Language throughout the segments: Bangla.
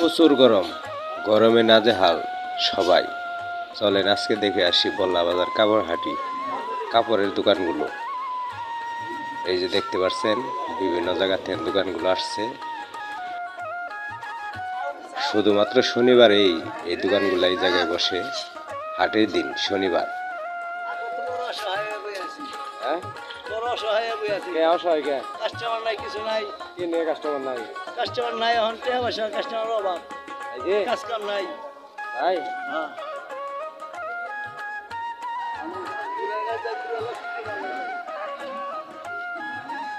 প্রচুর গরম, গরমে নাজেহাল সবাই। চলেন আজকে দেখে আসি বল্লা বাজার কাপড় হাটি, কাপড়ের দোকানগুলো। এই যে দেখতে পাচ্ছেন বিভিন্ন জায়গা থেকে দোকানগুলো আসছে। শুধুমাত্র শনিবার এই দোকানগুলো এই জায়গায় বসে, হাটের দিন শনিবার। কাস্টমার নাই, কিছু নাই। কি নিয়ে কাস্টমার নাই? কাস্টমার নাই, এখন টাকা পয়সা কাস্টমার অভাব, এই যে কাজ কাম নাই। ভাই হ্যাঁ,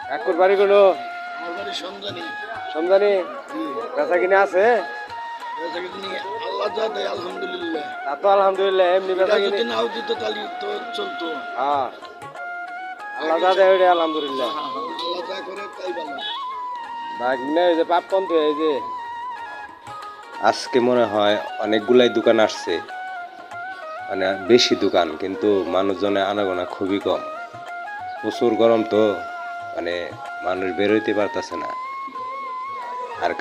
কাকুর বাড়ি কোনো আমার বাড়ি সন্ধানী। সমজানি বেচা কিনে আছে? আল্লাহ যা দেয় আলহামদুলিল্লাহ। তা তো আলহামদুলিল্লাহ, এমনি বেচা কিনে যদি নাও দিত তাহলে তো চলতো। হ্যাঁ, আল্লাহ যা দেয় ওইটাই আলহামদুলিল্লাহ। আল্লাহ যা করে তাই ভালো। বাগনে এই যে পাপন তো এই যে আজকে মনে হয় অনেকগুলাই দোকান আসছে, মানে বেশি দোকান, কিন্তু মানুষজনের আনাগোনা খুবই কম। প্রচুর গরম তো, মানে মানুষ বেরোইতে পারতেছে না, আর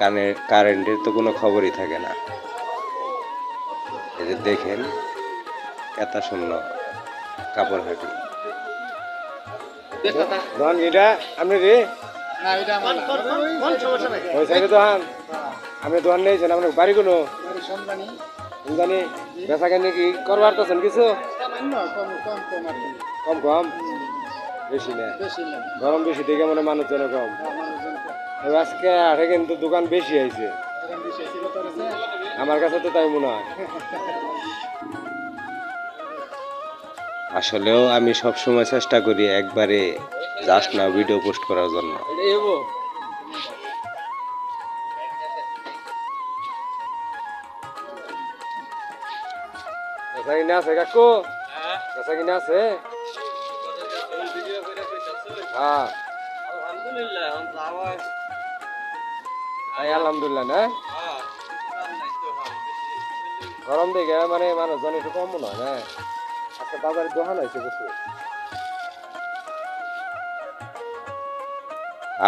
কারেন্টের তো কোনো খবরই থাকে না। এই যে দেখেন কেতা শূন্য কাপড় হাঁটি ধন এটা আপনি রে ওই সাইডে দোকান, আপনি দোকান নিয়েছেন, আপনার বাড়ি কোনো জানি বেচা কেন কি করবার তো কিছু কম কম বেশি না, গরম বেশি দেখে মনে মানুষজন কম। আজকে আঠে কিন্তু দোকান বেশি হয়েছে আমার কাছে, তো তাই মনে হয়। আসলেও আমি সব সময় চেষ্টা করি একবারে জাস্ট না ভিডিও পোস্ট করার জন্য। বেচা কিনে আছে কাকু? বেচা কিনে আছে? হ্যাঁ আলহামদুলিল্লাহ না, গরম দেখে মানে মানুষজন একটু কম মনে হয় না। আজকে বাজারে দোকান হয়েছে প্রচুর।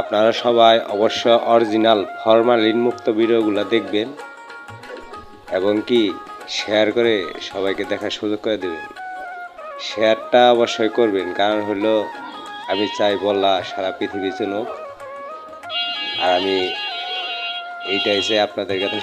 আপনারা সবাই অবশ্য অরিজিনাল ফরমালিন মুক্ত ভিডিওগুলো দেখবেন এবং কি শেয়ার করে সবাইকে দেখার সুযোগ করে দেবেন। শেয়ারটা অবশ্যই করবেন, কারণ হলো আমি চাই বলা সারা পৃথিবী চিনুক, আর আমি এইটাই চাই আপনাদের কাছে।